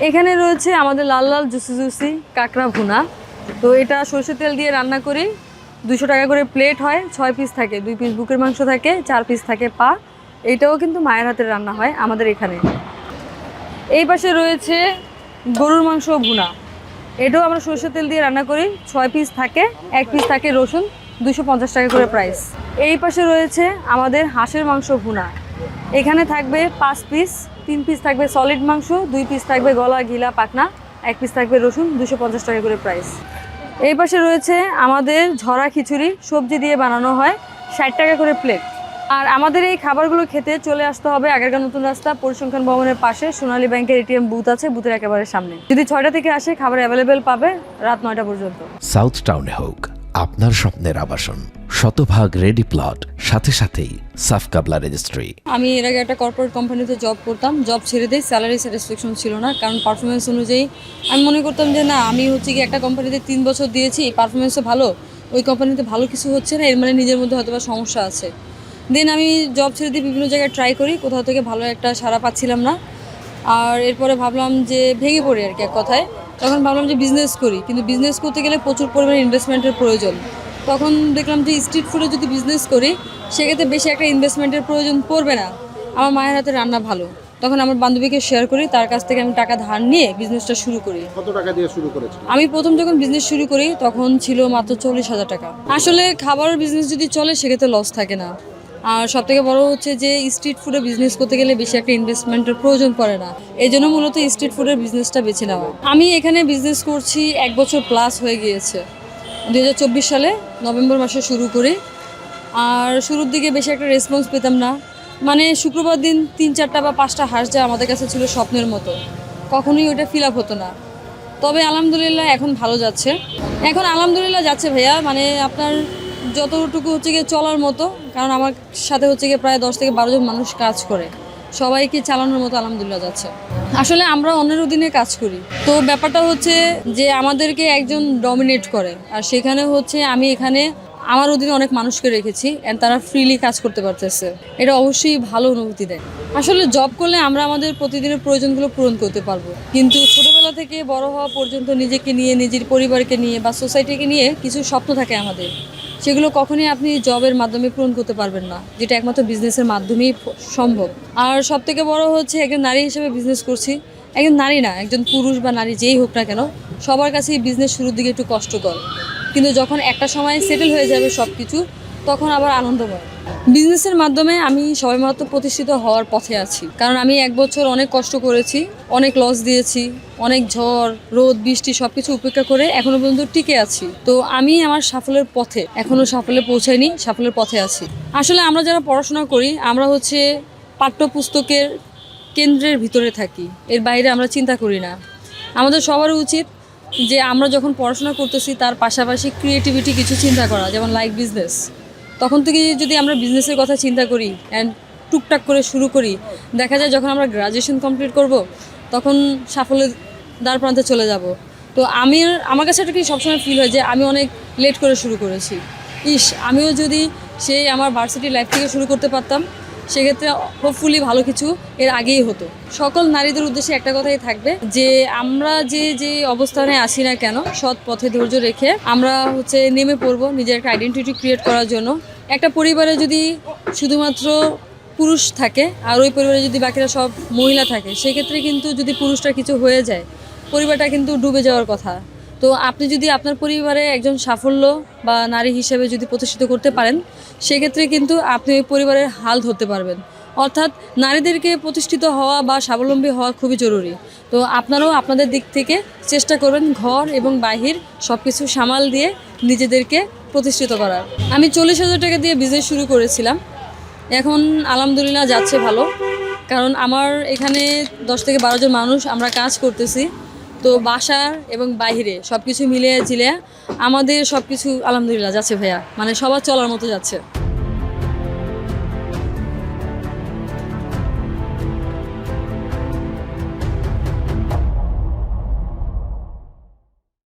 এখানে রয়েছে আমাদের লাল লাল জুসি জুসি কাঁকড়া ভুনা। তো এটা সরষের তেল দিয়ে রান্না করি। 200 টাকা করে প্লেট হয়, 6 পিস থাকে, 2 পিস বুকের মাংস থাকে, 4 পিস থাকে পা। এটাও কিন্তু মায়ের হাতের রান্না হয় আমাদের এখানে। এই পাশে রয়েছে গরুর মাংস ভুনা। এটাও আমরা সরষের তেল দিয়ে রান্না করি, 6 পিস থাকে, 1 পিস থাকে রসুন, 250 টাকা করে প্রাইস। এই পাশে রয়েছে আমাদের হাঁসের মাংস ভুনা। এখানে থাকবে 5 পিস, 3 পিস থাকবে সলিড মাংস, 2 পিস থাকবে গলা ঘিলা পাকনা, 1 পিস থাকবে রসুন, 250 টাকা করে প্রাইস। এই পাশে রয়েছে আমাদের ঝরা খিচুড়ি, সবজি দিয়ে বানানো হয়, 60 টাকা করে প্লেট। আর আমাদের এই খাবারগুলো খেতে চলে আসতে হবে আগারগাঁও নতুন রাস্তা পরিসংখ্যান ভবনের পাশে সোনালী ব্যাংকের এটিএম বুথ আছে, বুথের একেবারে সামনে। যদি 6টা থেকে আসে খাবার অ্যাভেলেবেল পাবে রাত 9টা পর্যন্ত। সাউথ টাউনে হোক আপনার স্বপ্নের আবাসন, শতভাগ রেডি প্লট, সাথে সাথেই সাফ কাবলা রেজিস্ট্রি। আমি এর আগে একটা কর্পোরেট কোম্পানিতে জব করতাম, জব ছেড়ে দিই, স্যালারি স্যাটিসফ্যাকশন ছিল না, কারণ পারফরমেন্স অনুযায়ী আমি মনে করতাম যে না, আমি হচ্ছে কি একটা কোম্পানিতে 3 বছর দিয়েছি, পারফরমেন্সও ভালো, ওই কোম্পানিতে ভালো কিছু হচ্ছে না, এর মানে নিজের মধ্যে হয়তো বা সমস্যা আছে। দেন আমি জব ছেড়ে দিয়ে বিভিন্ন জায়গায় ট্রাই করি, কোথাও থেকে ভালো একটা সাড়া পাচ্ছিলাম না। আর এরপরে ভাবলাম যে ভেঙে পড়ি আর কি এক কথায়। তখন ভাবলাম যে বিজনেস করি, কিন্তু বিজনেস করতে গেলে প্রচুর পরিমাণে ইনভেস্টমেন্টের প্রয়োজন। তখন দেখলাম যে স্ট্রিট ফুডে যদি বিজনেস করি সেক্ষেত্রে বেশি একটা ইনভেস্টমেন্টের প্রয়োজন পড়বে না, আমার মায়ের হাতে রান্না ভালো। তখন আমার বান্ধবীকে শেয়ার করি, তার কাছ থেকে আমি টাকা ধার নিয়ে বিজনেসটা শুরু করি। কত টাকা দিয়ে শুরু করেছেন? আমি প্রথম যখন বিজনেস শুরু করি তখন ছিল মাত্র 40,000 টাকা। আসলে খাবারের বিজনেস যদি চলে সেক্ষেত্রে লস থাকে না। আর সবথেকে বড় হচ্ছে যে স্ট্রিট ফুডে বিজনেস করতে গেলে বেশি একটা ইনভেস্টমেন্টের প্রয়োজন পড়ে না, এই জন্য মূলত স্ট্রিট ফুডের বিজনেসটা বেছে নেওয়া। আমি এখানে বিজনেস করছি 1 বছর প্লাস হয়ে গিয়েছে। 2024 সালে নভেম্বর মাসে শুরু করি। আর শুরুর দিকে বেশি একটা রেসপন্স পেতাম না, মানে শুক্রবার দিন 3-4টা বা 5টা হাঁস যা আমাদের কাছে ছিল স্বপ্নের মতো, কখনোই ওটা ফিল আপ হতো না। তবে আলহামদুলিল্লাহ এখন ভালো যাচ্ছে, এখন আলহামদুলিল্লাহ যাচ্ছে ভাইয়া, মানে আপনার যতটুকু হচ্ছে গিয়ে চলার মতো, কারণ আমার সাথে হচ্ছে গিয়ে প্রায় 10 থেকে 12 জন মানুষ কাজ করে, সবাইকে চালানোর মতো আলহামদুলিল্লাহ যাচ্ছে। আসলে আমরা অন্যের অধীনে কাজ করি, তো ব্যাপারটা হচ্ছে যে আমাদেরকে একজন ডমিনেট করে, আর সেখানে হচ্ছে আমি এখানে আমার অধীনে অনেক মানুষকে রেখেছি অ্যান্ড তারা ফ্রিলি কাজ করতে পারতেছে, এটা অবশ্যই ভালো অনুভূতি দেয়। আসলে জব করলে আমরা আমাদের প্রতিদিনের প্রয়োজনগুলো পূরণ করতে পারবো, কিন্তু ছোটোবেলা থেকে বড় হওয়া পর্যন্ত নিজেকে নিয়ে, নিজের পরিবারকে নিয়ে বা সোসাইটিকে নিয়ে কিছু স্বপ্ন থাকে আমাদের, সেগুলো কখনোই আপনি জবের মাধ্যমে পূরণ করতে পারবেন না, যেটা একমাত্র বিজনেসের মাধ্যমেই সম্ভব। আর সবথেকে বড় হচ্ছে একজন নারী হিসেবে বিজনেস করছি, একজন নারী না, একজন পুরুষ বা নারী যেই হোক না কেন, সবার কাছেই বিজনেস শুরুর দিকে একটু কষ্টকর, কিন্তু যখন একটা সময় সেটেল হয়ে যাবে সব কিছু, তখন আবার আনন্দময়। বিজনেসের মাধ্যমে আমি সবেমাত্র প্রতিষ্ঠিত হওয়ার পথে আছি, কারণ আমি 1 বছর অনেক কষ্ট করেছি, অনেক লস দিয়েছি, অনেক ঝড় রোদ বৃষ্টি সব কিছু উপেক্ষা করে এখনো পর্যন্ত টিকে আছি। তো আমি আমার সাফল্যের পথে, এখনও সাফল্যে পৌঁছাইনি, সাফল্যের পথে আছি। আসলে আমরা যারা পড়াশোনা করি আমরা হচ্ছে পাঠ্যপুস্তকের কেন্দ্রের ভিতরে থাকি, এর বাইরে আমরা চিন্তা করি না। আমাদের সবার উচিত যে আমরা যখন পড়াশোনা করতেছি তার পাশাপাশি ক্রিয়েটিভিটি কিছু চিন্তা করা, যেমন লাইক বিজনেস। তখন থেকে যদি আমরা বিজনেসের কথা চিন্তা করি অ্যান্ড টুকটাক করে শুরু করি, দেখা যায় যখন আমরা গ্রাজুয়েশন কমপ্লিট করব তখন সাফল্যের দ্বার প্রান্তে চলে যাব। তো আমার কাছে এটা কি সবসময় ফিল হয় যে আমি অনেক লেট করে শুরু করেছি, আমিও যদি সেই আমার ভার্সিটি লাইফ থেকে শুরু করতে পারতাম সেক্ষেত্রে হোপফুলি ভালো কিছু এর আগেই হতো। সকল নারীদের উদ্দেশ্যে একটা কথাই থাকবে যে আমরা যে অবস্থানে আসি না কেন, সৎ পথে ধৈর্য রেখে আমরা হচ্ছে নেমে পড়বো নিজের একটা আইডেন্টিটি ক্রিয়েট করার জন্য। একটা পরিবারে যদি শুধুমাত্র পুরুষ থাকে আর ওই পরিবারে যদি বাকিরা সব মহিলা থাকে, সেক্ষেত্রে কিন্তু যদি পুরুষটা কিছু হয়ে যায় পরিবারটা কিন্তু ডুবে যাওয়ার কথা। তো আপনি যদি আপনার পরিবারে একজন সাফল্য বা নারী হিসেবে যদি প্রতিষ্ঠিত করতে পারেন, সেক্ষেত্রে কিন্তু আপনি ওই পরিবারের হাল ধরতে পারবেন। অর্থাৎ নারীদেরকে প্রতিষ্ঠিত হওয়া বা স্বাবলম্বী হওয়া খুবই জরুরি। তো আপনারাও আপনাদের দিক থেকে চেষ্টা করবেন ঘর এবং বাহির সব কিছু সামাল দিয়ে নিজেদেরকে প্রতিষ্ঠিত করার। আমি 40,000 টাকা দিয়ে বিজনেস শুরু করেছিলাম, এখন আলহামদুলিল্লাহ যাচ্ছে ভালো, কারণ আমার এখানে 10 থেকে 12 জন মানুষ আমরা কাজ করতেছি। তো বাসার এবং বাইরে সব কিছু মিলিয়ে ঝিলিয়ে আমাদের সব কিছু আলহামদুলিল্লাহ যাচ্ছে ভাইয়া, মানে সবার চলার মতো যাচ্ছে।